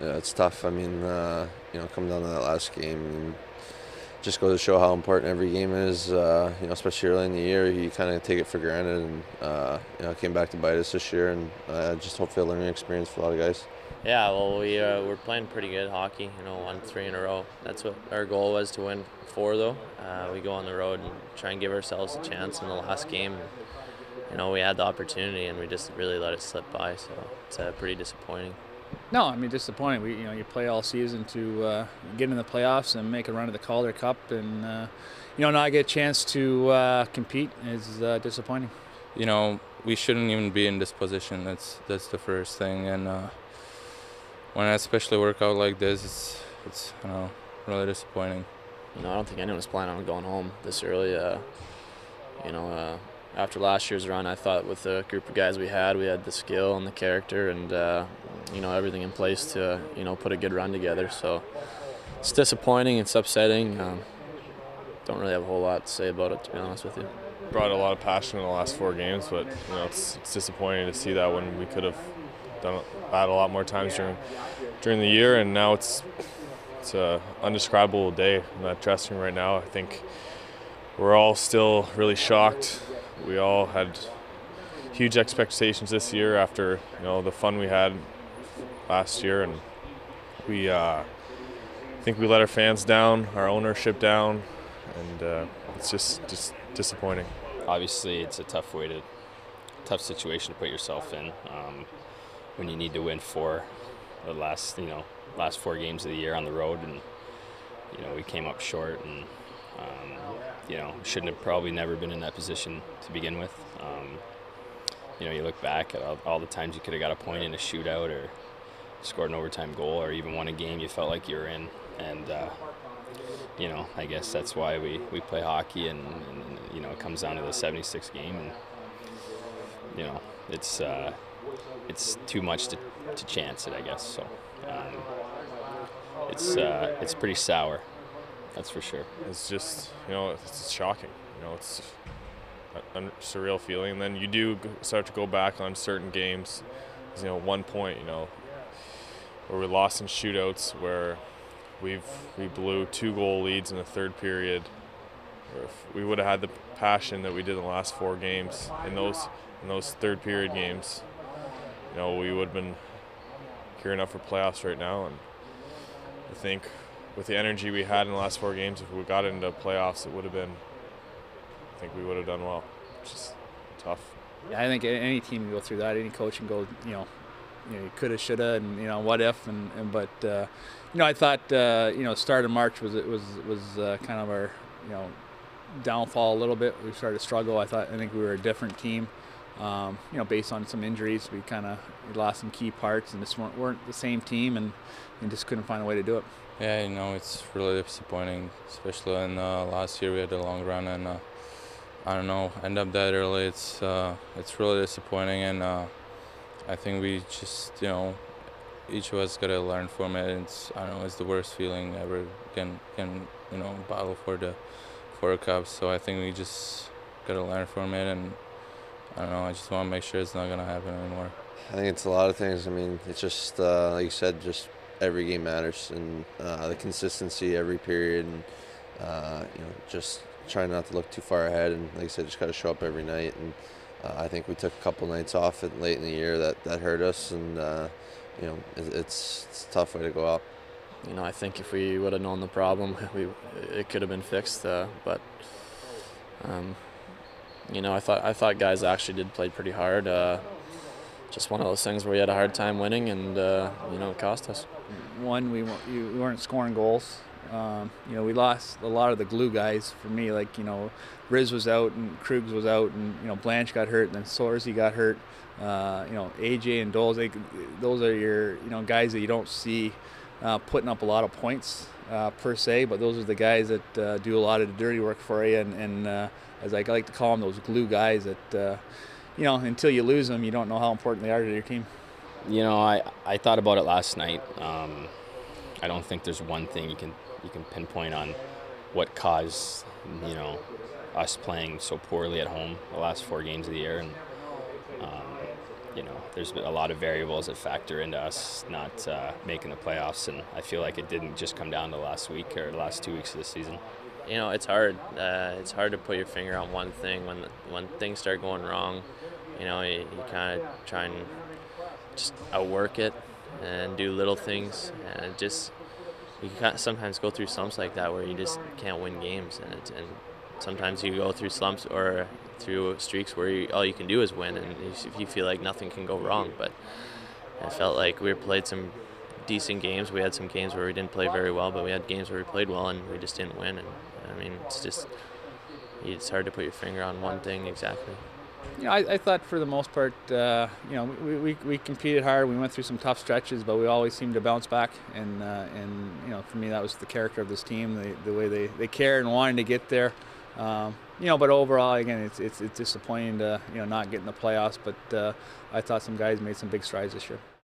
Yeah, it's tough. I mean, coming down to that last game, just goes to show how important every game is. Especially early in the year, you kind of take it for granted, and it came back to bite us this year, and just hopefully a learning experience for a lot of guys. Yeah, well, we're playing pretty good hockey. Won 3 in a row. That's what our goal was, to win 4. Though we go on the road and try and give ourselves a chance in the last game. We had the opportunity and we just really let it slip by. So it's pretty disappointing. No, I mean disappointing. You play all season to get in the playoffs and make a run at the Calder Cup, and not get a chance to compete is disappointing. We shouldn't even be in this position. That's the first thing, and when I especially work out like this, it's really disappointing. I don't think anyone was planning on going home this early. After last year's run, I thought with the group of guys we had the skill and the character and everything in place to put a good run together. So it's disappointing. It's upsetting. Don't really have a whole lot to say about it, to be honest with you. Brought a lot of passion in the last 4 games, but it's disappointing to see that when we could have done that a lot more times during the year, and now it's an undescribable day in that dressing room right now. I think we're all still really shocked. We all had huge expectations this year after the fun we had last year, and we think we let our fans down, our ownership down, and it's just disappointing. Obviously, it's a tough situation to put yourself in when you need to win 4 the last 4 games of the year on the road, and we came up short, and shouldn't have probably never been in that position to begin with. You look back at all the times you could have got a point in a shootout or scored an overtime goal or even won a game you felt like you were in, and I guess that's why we play hockey, and it comes down to the 76th game, and it's too much to chance it, I guess. So it's pretty sour, that's for sure. It's just it's shocking. It's a surreal feeling. And then you do start to go back on certain games. One point, where we lost in shootouts, where we blew 2-goal leads in the third period. Or if we would have had the passion that we did in the last 4 games in those third period games, we would have been gearing up for playoffs right now. And I think with the energy we had in the last 4 games, if we got into playoffs, I think we would have done well. It's just tough. Yeah, I think any team can go through that. Any coach can go, you coulda, shoulda, and what if, but I thought start of March was kind of our downfall a little bit. We started to struggle. I think we were a different team. Based on some injuries, we lost some key parts and just weren't the same team, and just couldn't find a way to do it. Yeah, it's really disappointing, especially in last year we had a long run, and end up that early. It's really disappointing, and I think we just each of us got to learn from it. It's the worst feeling ever. Can battle for a cup. So I think we just got to learn from it, and I just want to make sure it's not gonna happen anymore. I think it's a lot of things. I mean, it's just like you said, just every game matters, and the consistency every period, and just trying not to look too far ahead, and like I said, just got to show up every night. And I think we took a couple nights off late in the year that hurt us, and it's a tough way to go out. I think if we would have known the problem, it could have been fixed. But I thought guys actually did play pretty hard. Just one of those things where we had a hard time winning, and it cost us. One, we weren't scoring goals. We lost a lot of the glue guys. For me, Riz was out and Krugs was out, and Blanche got hurt, and then Sorsey got hurt. AJ and Doles, those are your guys that you don't see putting up a lot of points per se, but those are the guys that do a lot of the dirty work for you, and as I like to call them, those glue guys that until you lose them, you don't know how important they are to your team. I thought about it last night. I don't think there's one thing you can pinpoint on what caused us playing so poorly at home the last 4 games of the year, and there's a lot of variables that factor into us not making the playoffs, and I feel like it didn't just come down to last week or the last 2 weeks of the season. It's hard. It's hard to put your finger on one thing when things start going wrong. You kind of try and just outwork it and do little things, and you can sometimes go through slumps like that where you just can't win games, and sometimes you go through slumps or through streaks where all you can do is win, and you feel like nothing can go wrong. But I felt like we played some decent games. We had some games where we didn't play very well, but we had games where we played well and we just didn't win. And I mean, it's hard to put your finger on one thing exactly. I thought for the most part, we competed hard. We went through some tough stretches, but we always seemed to bounce back. And for me, that was the character of this team, the way they cared and wanted to get there. But overall, again, it's disappointing to not get in the playoffs. But I thought some guys made some big strides this year.